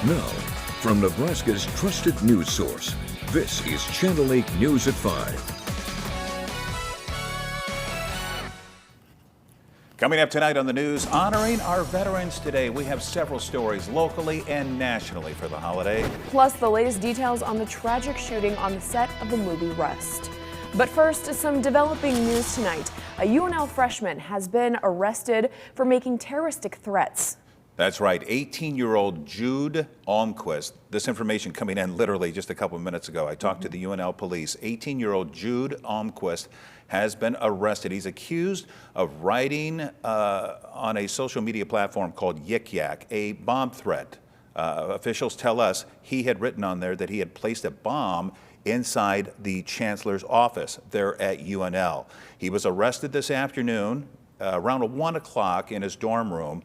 Now, from Nebraska's trusted news source, this is Channel 8 News at 5. Coming up tonight on the news, honoring our veterans today. We have several stories locally and nationally for the holiday. Plus, the latest details on the tragic shooting on the set of the movie Rust. But first, some developing news tonight. A UNL freshman has been arrested for making terroristic threats. That's right, 18-year-old Jude Almquist. This information coming in literally just a couple of minutes ago. I talked to the UNL police. 18-year-old Jude Almquist has been arrested. He's accused of writing on a social media platform called Yik Yak a bomb threat. Officials tell us he had written on there that he had placed a bomb inside the chancellor's office there at UNL. He was arrested this afternoon around 1 o'clock in his dorm room.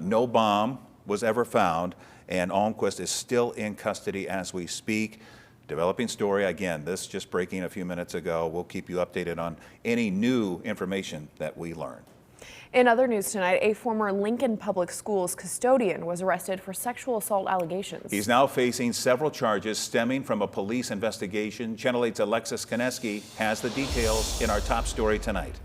No bomb was ever found, and Almquist is still in custody as we speak. Developing story, again, this just breaking a few minutes ago. We'll keep you updated on any new information that we learn. In other news tonight, a former Lincoln Public Schools custodian was arrested for sexual assault allegations. He's now facing several charges stemming from a police investigation. Channel 8's Alexis Koneski has the details in our top story tonight.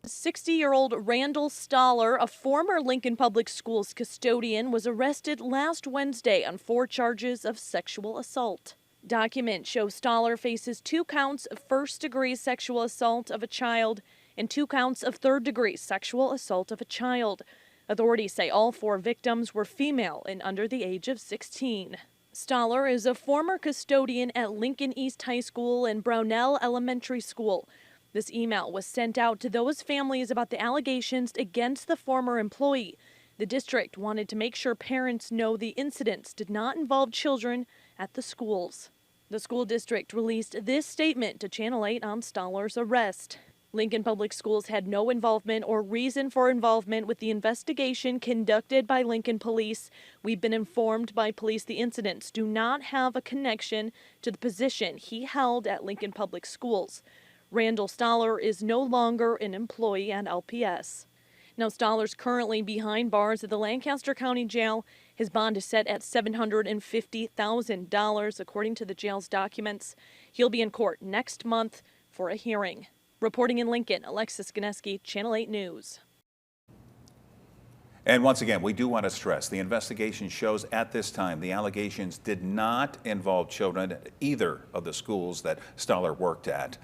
60-year-old Randall Staller, a former Lincoln Public Schools custodian, was arrested last Wednesday on 4 charges of sexual assault. Documents show Staller faces 2 counts of first-degree sexual assault of a child and 2 counts of third-degree sexual assault of a child. Authorities say all 4 victims were female and under the age of 16. Staller is a former custodian at Lincoln East High School and Brownell Elementary School. This email was sent out to those families about the allegations against the former employee. The district wanted to make sure parents know the incidents did not involve children at the schools. The school district released this statement to Channel 8 on Staller's arrest. Lincoln Public Schools had no involvement or reason for involvement with the investigation conducted by Lincoln Police. We've been informed by police the incidents do not have a connection to the position he held at Lincoln Public Schools. Randall Staller is no longer an employee at LPS. Now, Staller's currently behind bars at the Lancaster County Jail. His bond is set at $750,000, according to the jail's documents. He'll be in court next month for a hearing. Reporting in Lincoln, Alexis Koneski, Channel 8 News. And once again, we do want to stress the investigation shows at this time the allegations did not involve children at either of the schools that Staller worked at.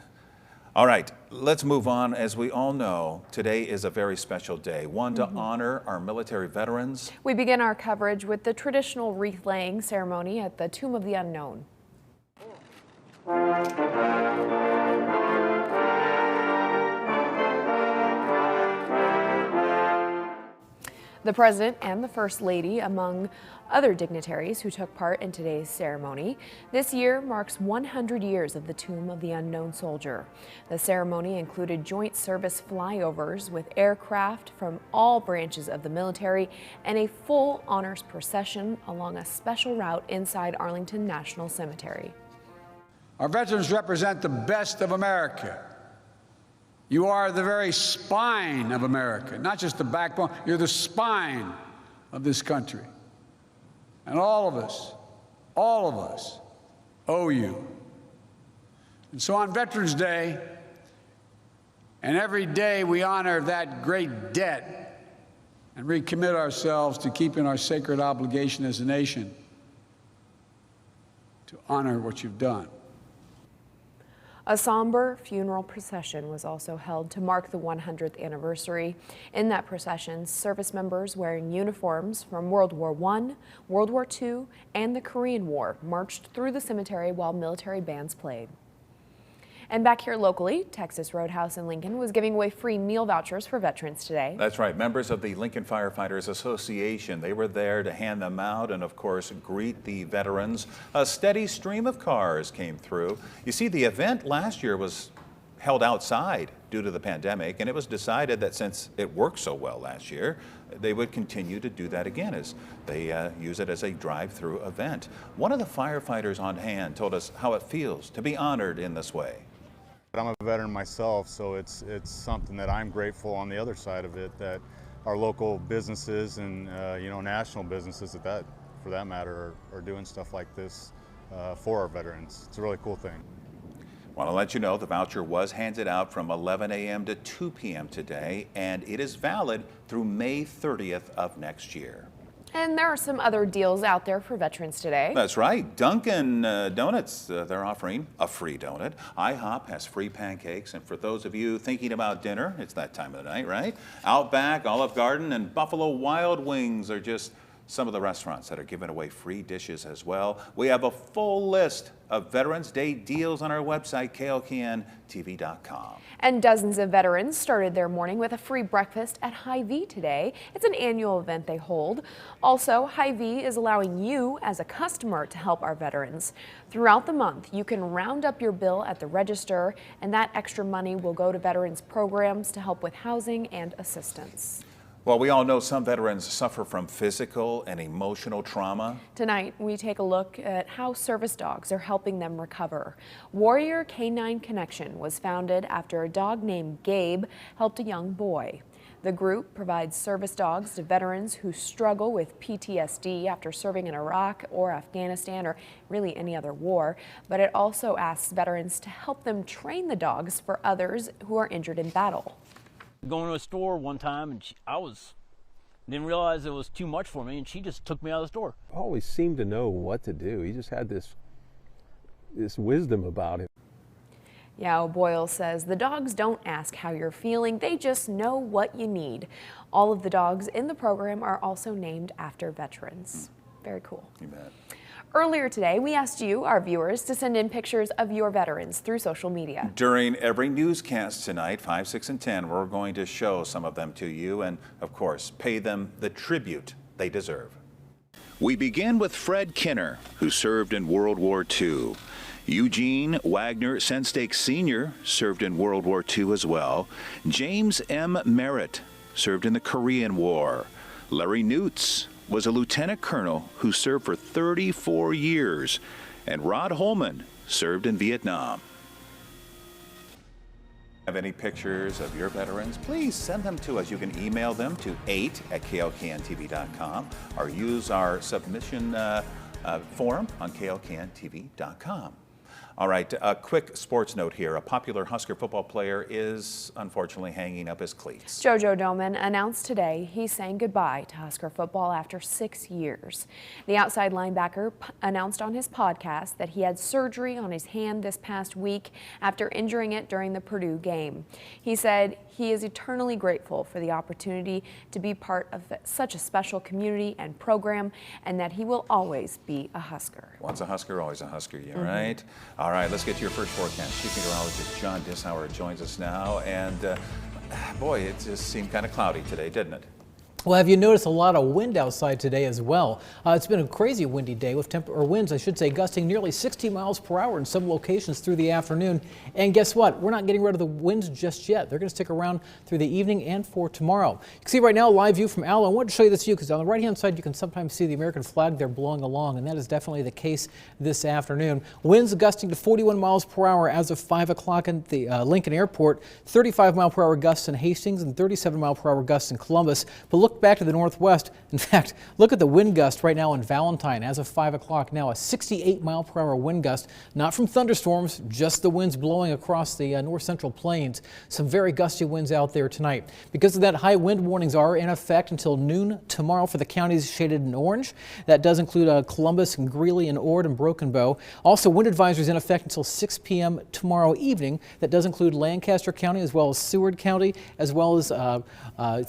All right, let's move on. As we all know, today is a very special day, one to honor our military veterans. We begin our coverage with the traditional wreath-laying ceremony at the Tomb of the Unknown. The President and the First Lady, among other dignitaries who took part in today's ceremony. This year marks 100 years of the Tomb of the Unknown Soldier. The ceremony included joint service flyovers with aircraft from all branches of the military and a full honors procession along a special route inside Arlington National Cemetery. Our veterans represent the best of America. You are the very spine of America, not just the backbone. You're the spine of this country. And all of us owe you. And so on Veterans Day, and every day we honor that great debt and recommit ourselves to keeping our sacred obligation as a nation to honor what you've done. A somber funeral procession was also held to mark the 100th anniversary. In that procession, service members wearing uniforms from World War I, World War II, and the Korean War marched through the cemetery while military bands played. And back here locally, Texas Roadhouse in Lincoln was giving away free meal vouchers for veterans today. That's right. Members of the Lincoln Firefighters Association, they were there to hand them out and, of course, greet the veterans. A steady stream of cars came through. You see, the event last year was held outside due to the pandemic, and it was decided that since it worked so well last year, they would continue to do that again as they use it as a drive-through event. One of the firefighters on hand told us how it feels to be honored in this way. I'm a veteran myself, so it's something that I'm grateful on the other side of it, that our local businesses and national businesses at that for that matter, are doing stuff like this for our veterans. It's a really cool thing. Want to let you know the voucher was handed out from 11 a.m. to 2 p.m. today, and it is valid through May 30th of next year. And there are some other deals out there for veterans today. That's right. Dunkin' Donuts, they're offering a free donut. IHOP has free pancakes. And for those of you thinking about dinner, it's that time of the night, right? Outback, Olive Garden, and Buffalo Wild Wings are just some of the restaurants that are giving away free dishes as well. We have a full list of Veterans Day deals on our website, KLKNTV.com. And dozens of veterans started their morning with a free breakfast at Hy-Vee today. It's an annual event they hold. Also, Hy-Vee is allowing you as a customer to help our veterans. Throughout the month, you can round up your bill at the register, and that extra money will go to veterans programs to help with housing and assistance. Well, we all know some veterans suffer from physical and emotional trauma. Tonight, we take a look at how service dogs are helping them recover. Warrior Canine Connection was founded after a dog named Gabe helped a young boy. The group provides service dogs to veterans who struggle with PTSD after serving in Iraq or Afghanistan or really any other war, but it also asks veterans to help them train the dogs for others who are injured in battle. Going to a store one time, and didn't realize it was too much for me, and she just took me out of the store. Always seemed to know what to do. He just had this wisdom about him. Yeah, Boyle says the dogs don't ask how you're feeling, they just know what you need. All of the dogs in the program are also named after veterans. Very cool. You bet. Earlier today, we asked you, our viewers, to send in pictures of your veterans through social media. During every newscast tonight, 5, 6, and 10, we're going to show some of them to you and, of course, pay them the tribute they deserve. We begin with Fred Kinner, who served in World War II. Eugene Wagner Senstake Sr. served in World War II as well. James M. Merritt served in the Korean War. Larry Newts was a lieutenant colonel who served for 34 years, and Rod Holman served in Vietnam. Have any pictures of your veterans? Please send them to us. You can email them to 8@klkntv.com or use our submission form on klkntv.com. All right, a quick sports note here. A popular Husker football player is unfortunately hanging up his cleats. JoJo Domann announced today he's saying goodbye to Husker football after 6 years. The outside linebacker announced on his podcast that he had surgery on his hand this past week after injuring it during the Purdue game. He said he is eternally grateful for the opportunity to be part of such a special community and program, and that he will always be a Husker. Once a Husker, always a Husker, you right? All right, let's get to your first forecast. Chief meteorologist John Dishauer joins us now, and boy, it just seemed kind of cloudy today, didn't it? Well, have you noticed a lot of wind outside today as well? It's been a crazy windy day with winds, I should say, gusting nearly 60 miles per hour in some locations through the afternoon. And guess what? We're not getting rid of the winds just yet. They're going to stick around through the evening and for tomorrow. You can see right now a live view from Allo. I wanted to show you this view because on the right-hand side you can sometimes see the American flag there blowing along, and that is definitely the case this afternoon. Winds gusting to 41 miles per hour as of 5 o'clock at the Lincoln Airport, 35 mile per hour gusts in Hastings, and 37 mile per hour gusts in Columbus. But look back to the northwest. In fact, look at the wind gust right now in Valentine as of 5 o'clock now, a 68 mile per hour wind gust, not from thunderstorms, just the winds blowing across the north central plains. Some very gusty winds out there tonight. Because of that, high wind warnings are in effect until noon tomorrow for the counties shaded in orange. That does include Columbus and Greeley and Ord and Broken Bow. Also, wind advisories in effect until 6 p.m. tomorrow evening. That does include Lancaster County as well as Seward County as well as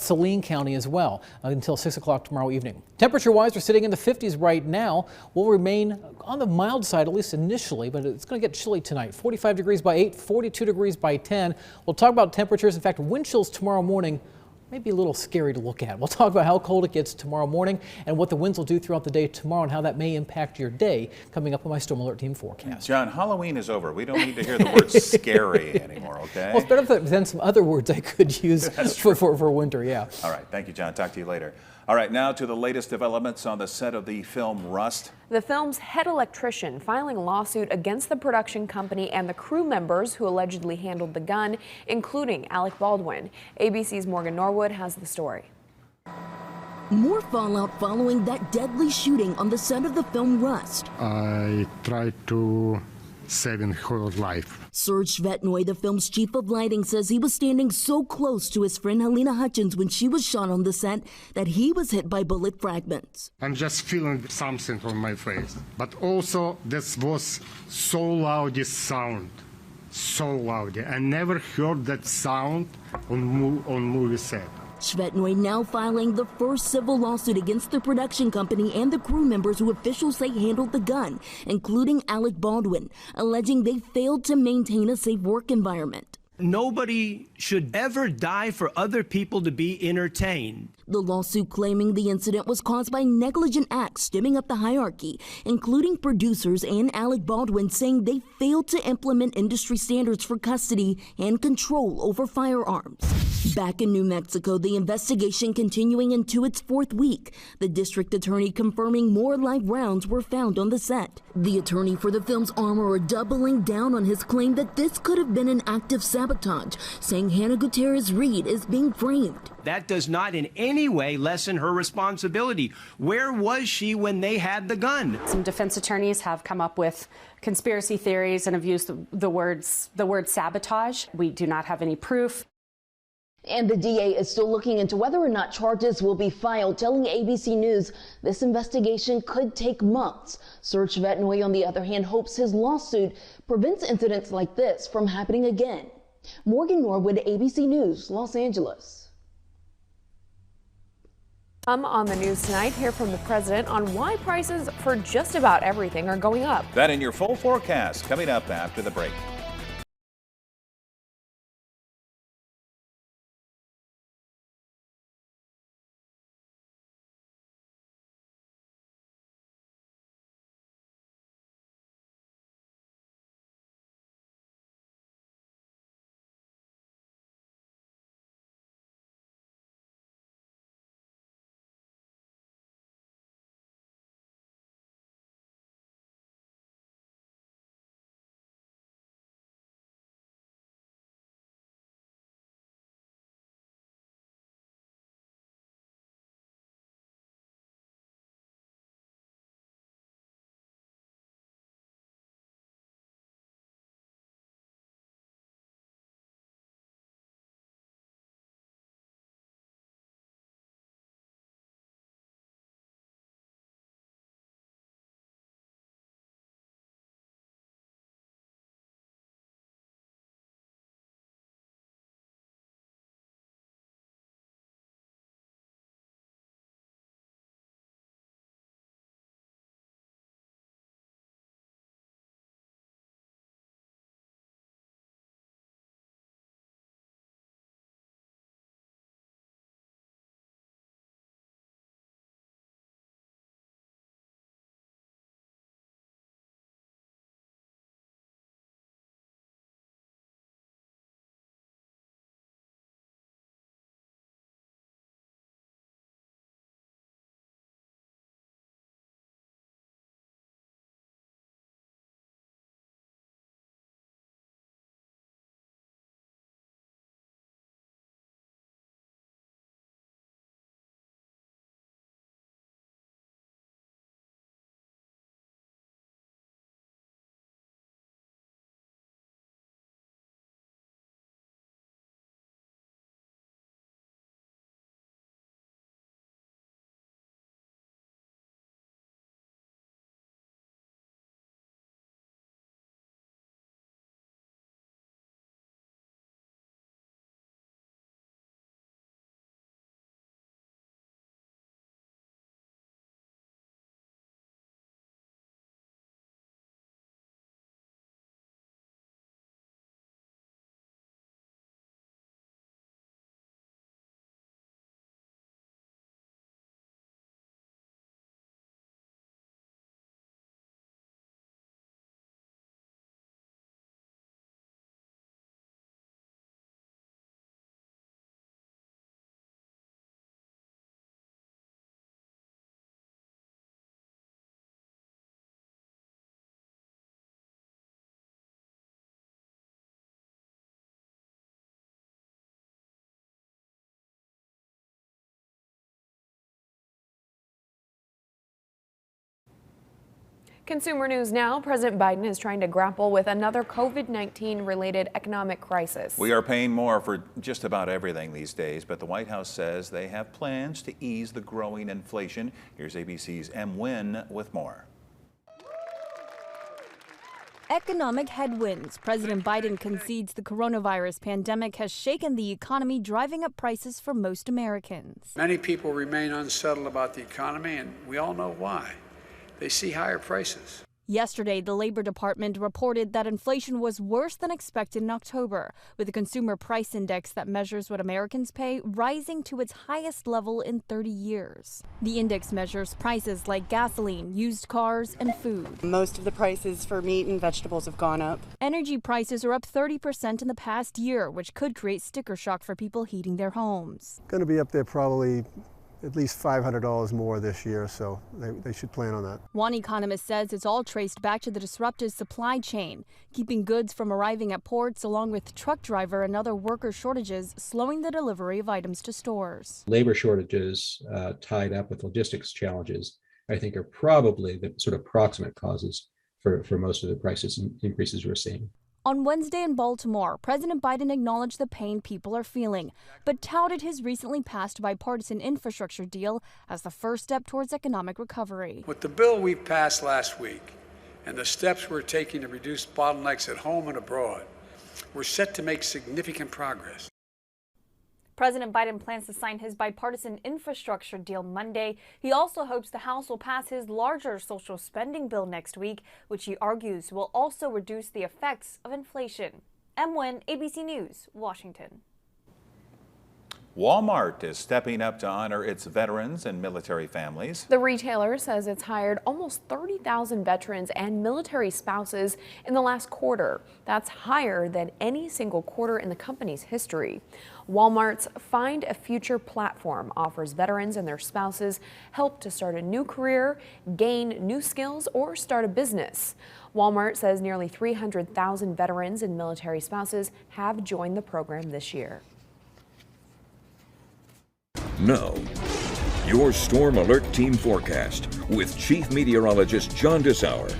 Saline County as well. Until 6 o'clock tomorrow evening. Temperature-wise, we're sitting in the 50s right now. We'll remain on the mild side, at least initially, but it's going to get chilly tonight. 45 degrees by 8, 42 degrees by 10. We'll talk about temperatures. In fact, wind chills tomorrow morning may be a little scary to look at. We'll talk about how cold it gets tomorrow morning and what the winds will do throughout the day tomorrow and how that may impact your day coming up on my Storm Alert Team forecast. John, Halloween is over. We don't need to hear the word scary anymore, okay? Well, it's better than some other words I could use for winter, yeah. All right, thank you, John. Talk to you later. All right, now to the latest developments on the set of the film Rust. The film's head electrician filing a lawsuit against the production company and the crew members who allegedly handled the gun, including Alec Baldwin. ABC's Morgan Norwood has the story. More fallout following that deadly shooting on the set of the film Rust. I tried to save her life. Serge Svetnoy, the film's chief of lighting, says he was standing so close to his friend Helena Hutchins when she was shot on the set that he was hit by bullet fragments. I'm just feeling something on my face. But also, this was so loud, this sound. So loud. I never heard that sound on movie set. Svetnoy now filing the first civil lawsuit against the production company and the crew members who officials say handled the gun, including Alec Baldwin, alleging they failed to maintain a safe work environment. Nobody should ever die for other people to be entertained. The lawsuit claiming the incident was caused by negligent acts stemming up the hierarchy, including producers and Alec Baldwin saying they failed to implement industry standards for custody and control over firearms. Back in New Mexico, the investigation continuing into its fourth week. The district attorney confirming more live rounds were found on the set. The attorney for the film's armorer doubling down on his claim that this could have been an act of sabotage, saying Hannah Gutierrez-Reed is being framed. That does not in any way lessen her responsibility. Where was she when they had the gun? Some defense attorneys have come up with conspiracy theories and have used the word sabotage. We do not have any proof. And the DA is still looking into whether or not charges will be filed, telling ABC News this investigation could take months. Serge Svetnoy, on the other hand, hopes his lawsuit prevents incidents like this from happening again. Morgan Norwood, ABC News, Los Angeles. On the news tonight, hear from the president on why prices for just about everything are going up. That in your full forecast coming up after the break. Consumer news now. President Biden is trying to grapple with another COVID-19 related economic crisis. We are paying more for just about everything these days, but the White House says they have plans to ease the growing inflation. Here's ABC's M. Nguyen with more. Economic headwinds. President Biden concedes the coronavirus pandemic has shaken the economy, driving up prices for most Americans. Many people remain unsettled about the economy, and we all know why. They see higher prices. Yesterday, the Labor Department reported that inflation was worse than expected in October, with the Consumer Price Index that measures what Americans pay rising to its highest level in 30 years. The index measures prices like gasoline, used cars, and food. Most of the prices for meat and vegetables have gone up. Energy prices are up 30% in the past year, which could create sticker shock for people heating their homes. Going to be up there probably at least $500 more this year, so they should plan on that. One economist says it's all traced back to the disrupted supply chain, keeping goods from arriving at ports, along with truck driver and other worker shortages, slowing the delivery of items to stores. Labor shortages tied up with logistics challenges, I think, are probably the sort of proximate causes for most of the prices increases we're seeing. On Wednesday in Baltimore, President Biden acknowledged the pain people are feeling, but touted his recently passed bipartisan infrastructure deal as the first step towards economic recovery. With the bill we passed last week and the steps we're taking to reduce bottlenecks at home and abroad, we're set to make significant progress. President Biden plans to sign his bipartisan infrastructure deal Monday. He also hopes the House will pass his larger social spending bill next week, which he argues will also reduce the effects of inflation. M. Nguyen, ABC News, Washington. Walmart is stepping up to honor its veterans and military families. The retailer says it's hired almost 30,000 veterans and military spouses in the last quarter. That's higher than any single quarter in the company's history. Walmart's Find a Future platform offers veterans and their spouses help to start a new career, gain new skills, or start a business. Walmart says nearly 300,000 veterans and military spouses have joined the program this year. Now, your Storm Alert Team forecast with Chief Meteorologist John Dessauer.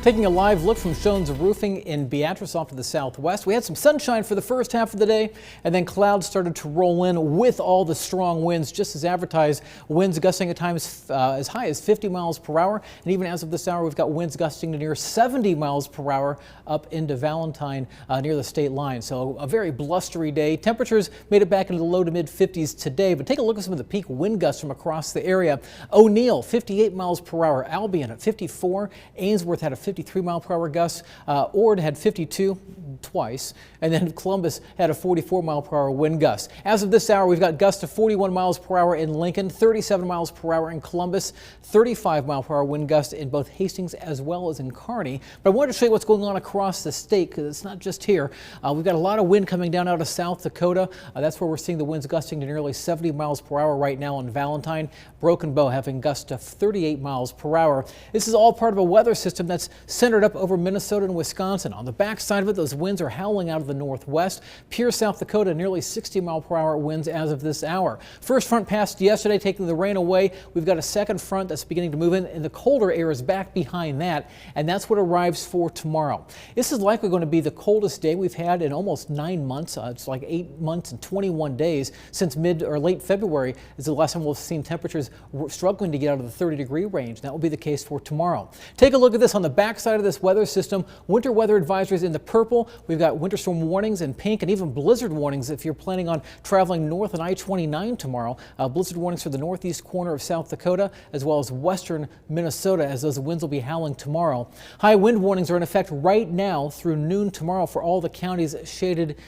Taking a live look from Schoen's Roofing in Beatrice off to the southwest. We had some sunshine for the first half of the day, and then clouds started to roll in with all the strong winds, just as advertised. Winds gusting at times as high as 50 miles per hour. And even as of this hour, we've got winds gusting to near 70 miles per hour up into Valentine near the state line. So a very blustery day. Temperatures made it back into the low to mid 50s today, but take a look at some of the peak wind gusts from across the area. O'Neill, 58 miles per hour. Albion at 54. Ainsworth had a 53 mile per hour gust. Ord had 52 twice, and then Columbus had a 44 mile per hour wind gust. As of this hour, we've got gusts of 41 miles per hour in Lincoln, 37 miles per hour in Columbus, 35 mile per hour wind gust in both Hastings as well as in Kearney. But I wanted to show you what's going on across the state, because it's not just here. We've got a lot of wind coming down out of South Dakota. That's where we're seeing the winds gusting to nearly 70 miles per hour right now in Valentine. Broken Bow having gusts of 38 miles per hour. This is all part of a weather system that's centered up over Minnesota and Wisconsin. On the backside of it, those winds are howling out of the northwest. Pierce, South Dakota, nearly 60 mile per hour winds as of this hour. First front passed yesterday, taking the rain away. We've got a second front that's beginning to move in, and the colder air is back behind that, and that's what arrives for tomorrow. This is likely going to be the coldest day we've had in almost 9 months. It's like 8 months and 21 days since mid or late February is the last time we've seen temperatures struggling to get out of the 30-degree range. That will be the case for tomorrow. Take a look at this on the backside of this weather system. Winter weather advisories in the purple. We've got winter storm warnings in pink, and even blizzard warnings if you're planning on traveling north on I-29 tomorrow. Blizzard warnings for the northeast corner of South Dakota as well as western Minnesota, as those winds will be howling tomorrow. High wind warnings are in effect right now through noon tomorrow for all the counties shaded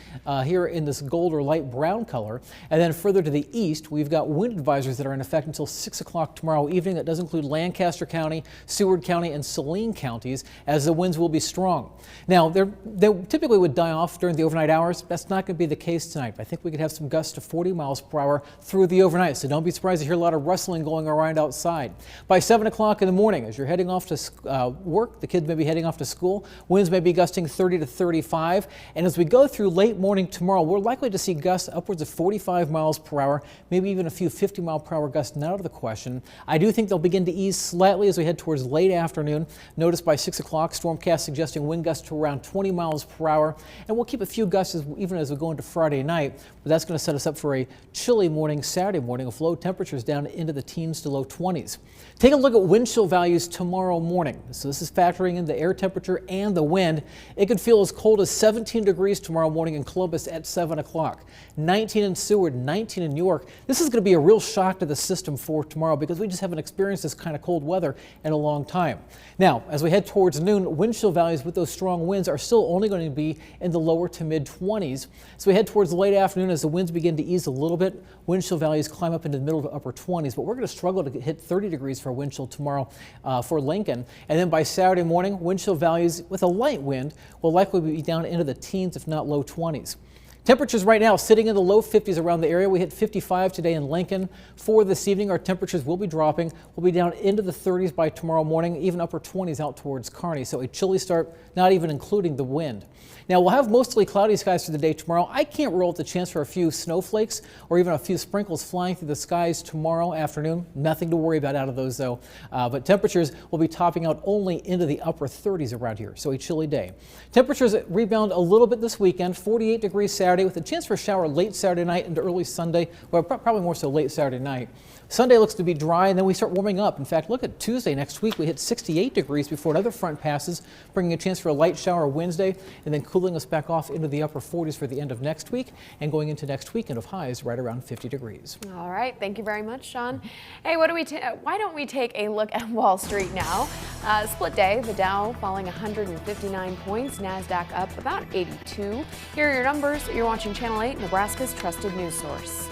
here in this gold or light brown color. And then further to the east, we've got wind advisories that are in effect until 6 o'clock tomorrow evening. That does include Lancaster County, Seward County, and Saline counties. 50s as the winds will be strong. Now, they typically would die off during the overnight hours. That's not going to be the case tonight. I think we could have some gusts to 40 miles per hour through the overnight, so don't be surprised to hear a lot of rustling going around outside. By 7 o'clock in the morning, as you're heading off to work, the kids may be heading off to school, winds may be gusting 30 to 35, and as we go through late morning tomorrow, we're likely to see gusts upwards of 45 miles per hour, maybe even a few 50-mile-per-hour gusts not out of the question. I do think they'll begin to ease slightly as we head towards late afternoon. Notice by 6 o'clock, Stormcast suggesting wind gusts to around 20 miles per hour, and we'll keep a few gusts even as we go into Friday night, but that's going to set us up for a chilly morning Saturday morning with low temperatures down into the teens to low 20s. Take a look at wind chill values tomorrow morning. So this is factoring in the air temperature and the wind. It could feel as cold as 17 degrees tomorrow morning in Columbus at 7 o'clock. 19 in Seward, 19 in York. This is going to be a real shock to the system for tomorrow because we just haven't experienced this kind of cold weather in a long time. Now, as we head towards noon, wind chill values with those strong winds are still only going to be in the lower to mid 20s. So we head towards the late afternoon as the winds begin to ease a little bit. Wind chill values climb up into the middle to upper 20s, but we're going to struggle to hit 30 degrees for wind chill tomorrow for Lincoln. And then by Saturday morning, wind chill values with a light wind will likely be down into the teens, if not low 20s. Temperatures right now sitting in the low 50s around the area. We hit 55 today in Lincoln. For this evening, our temperatures will be dropping. We'll be down into the 30s by tomorrow morning, even upper 20s out towards Kearney. So a chilly start, not even including the wind. Now, we'll have mostly cloudy skies for the day tomorrow. I can't rule out the chance for a few snowflakes or even a few sprinkles flying through the skies tomorrow afternoon. Nothing to worry about out of those, though. But temperatures will be topping out only into the upper 30s around here, so a chilly day. Temperatures rebound a little bit this weekend, 48 degrees Saturday with a chance for a shower late Saturday night into early Sunday, well, probably more so late Saturday night. Sunday looks to be dry, and then we start warming up. In fact, look at Tuesday next week. We hit 68 degrees before another front passes, bringing a chance for a light shower Wednesday, and then cooling us back off into the upper 40s for the end of next week, and going into next weekend of highs right around 50 degrees. All right. Thank you very much, Sean. Hey, why don't we take a look at Wall Street now? Split day, the Dow falling 159 points, NASDAQ up about 82. Here are your numbers. You're watching Channel 8, Nebraska's trusted news source.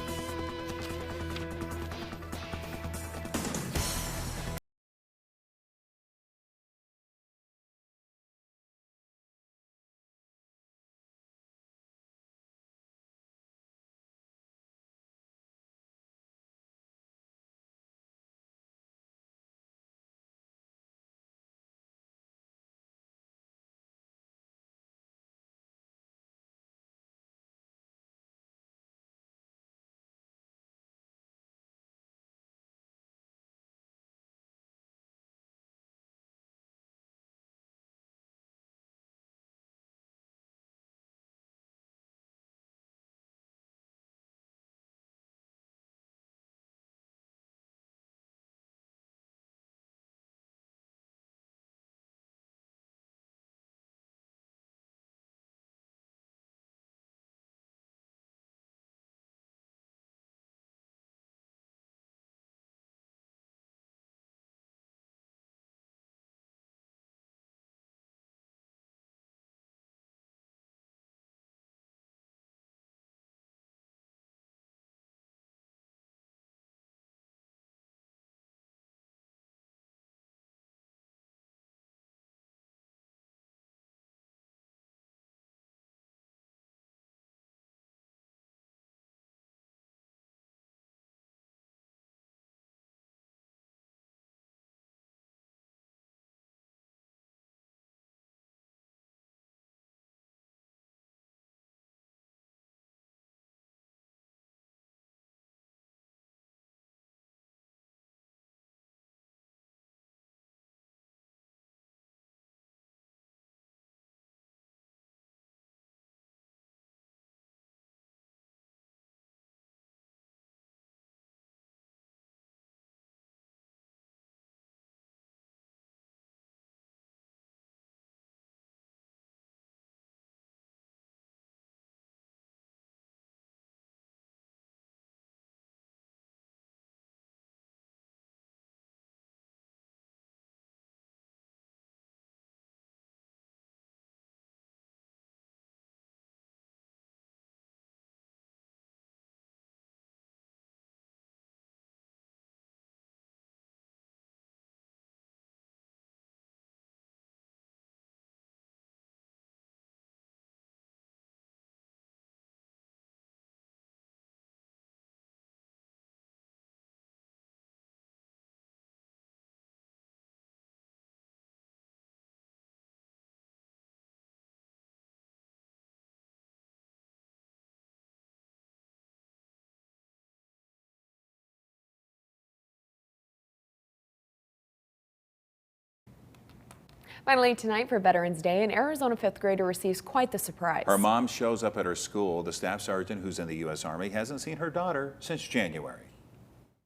Finally tonight for Veterans Day, an Arizona 5th grader receives quite the surprise. Her mom shows up at her school. The staff sergeant, who's in the U.S. Army, hasn't seen her daughter since January.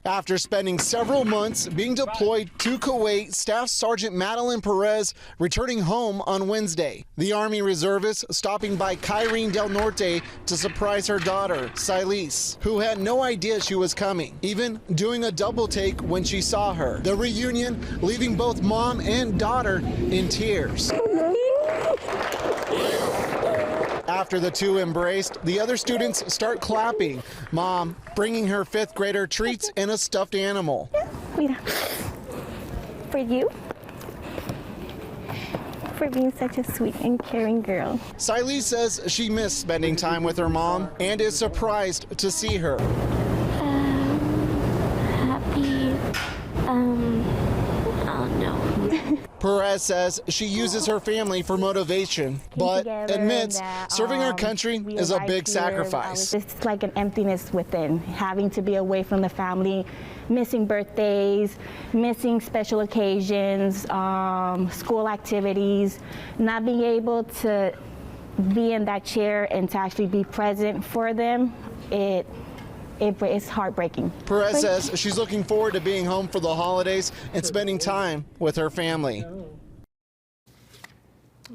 After spending several months being deployed to Kuwait, Staff Sergeant Madeline Perez returning home on Wednesday. The Army reservist stopping by Kyrene Del Norte to surprise her daughter, Silis, who had no idea she was coming, even doing a double take when she saw her. The reunion leaving both mom and daughter in tears. After the two embraced, the other students start clapping. Mom bringing her 5th grader treats and a stuffed animal. For you, for being such a sweet and caring girl. Silis says she missed spending time with her mom and is surprised to see her. Happy, oh no. Perez says she uses her family for motivation, but admits serving her country is a big sacrifice. It's like an emptiness within, having to be away from the family, missing birthdays, missing special occasions, school activities, not being able to be in that chair and to actually be present for them. It's heartbreaking. Perez says she's looking forward to being home for the holidays and spending time with her family.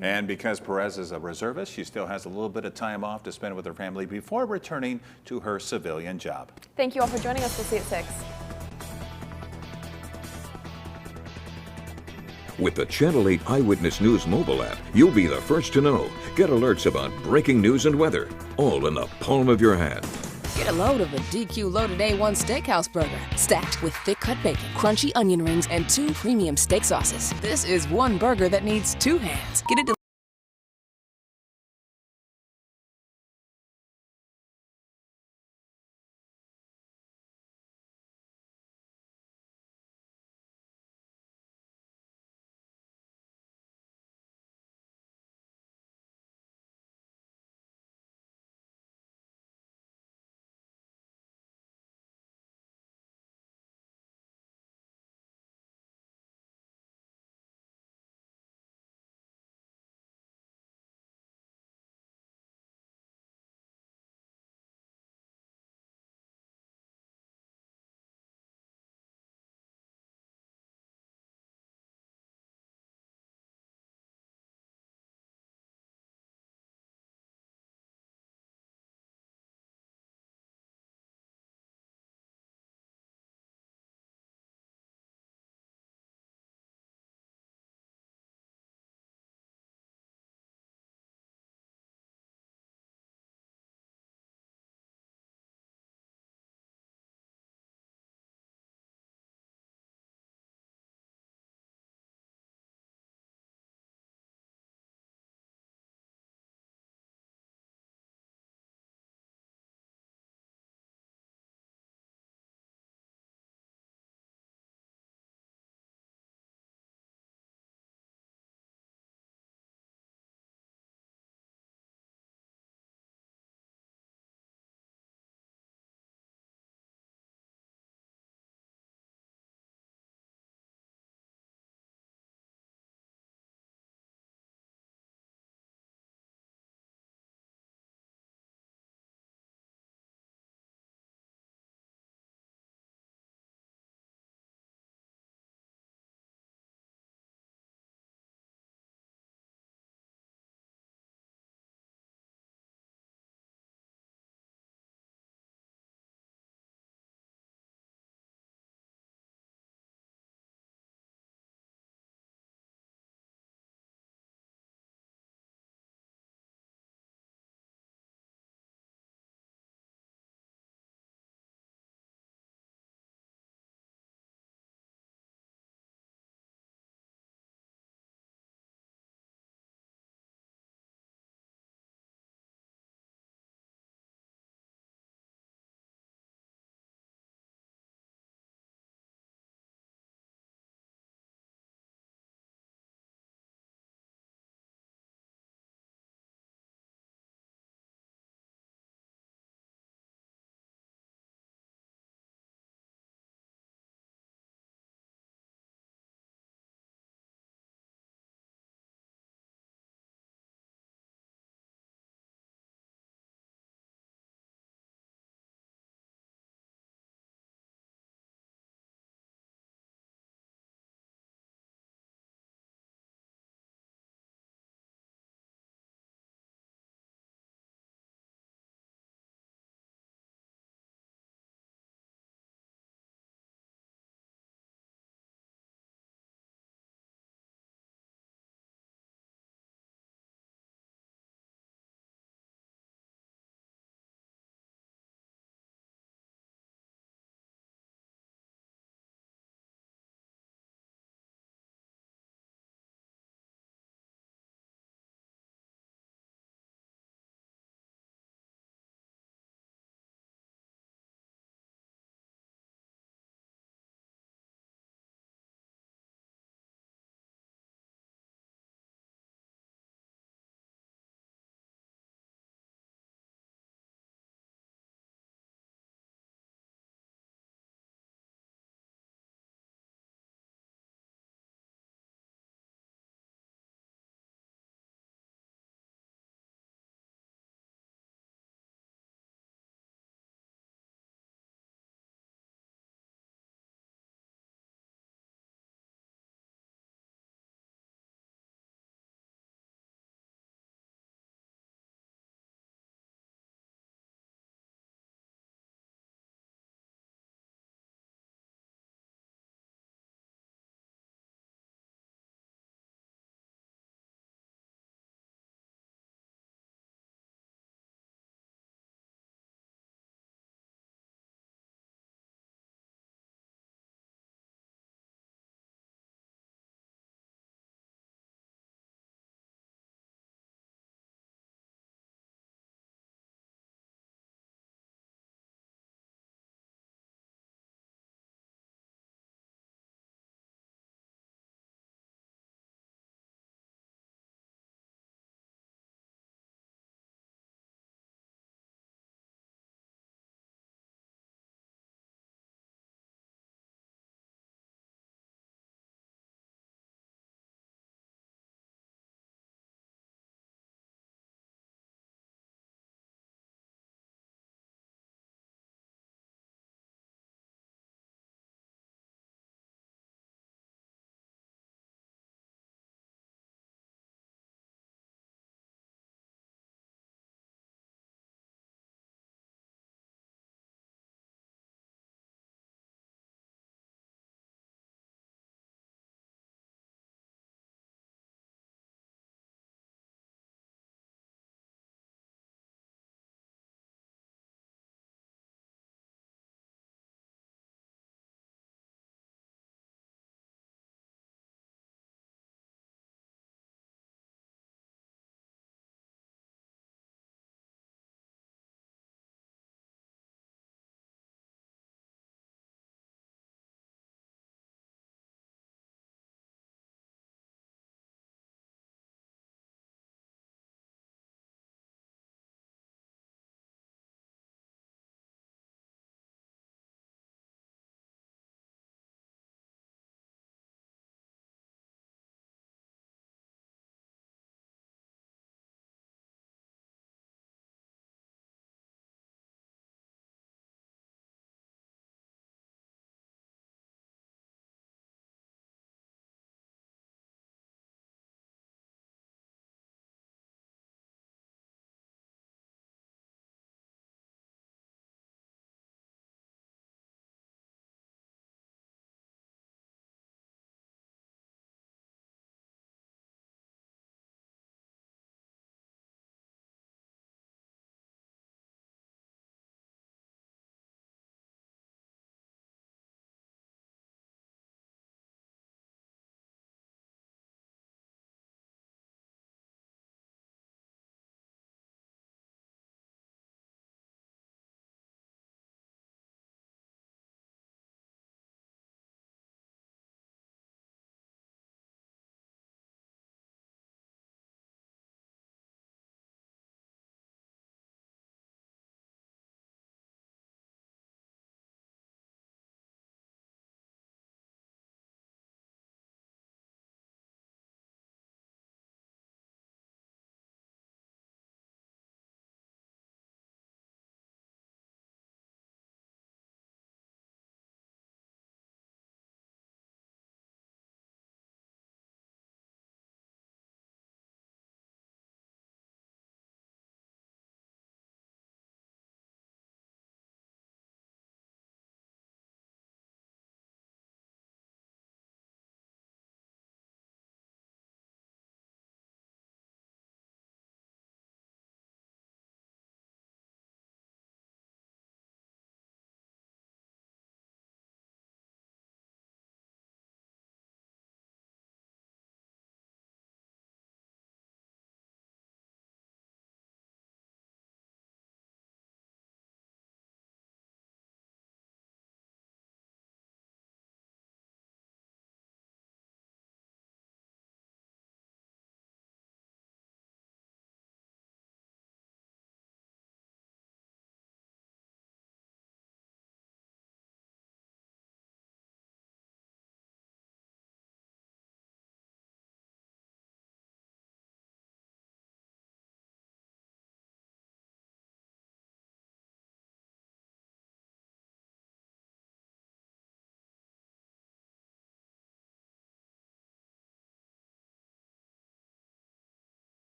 And because Perez is a reservist, she still has a little bit of time off to spend with her family before returning to her civilian job. Thank you all for joining us. We'll see you at 6. With the Channel 8 Eyewitness News mobile app, you'll be the first to know. Get alerts about breaking news and weather, all in the palm of your hand. Get a load of the DQ Loaded A1 Steakhouse burger, stacked with thick-cut bacon, crunchy onion rings, and 2 premium steak sauces. This is one burger that needs 2 hands. Get it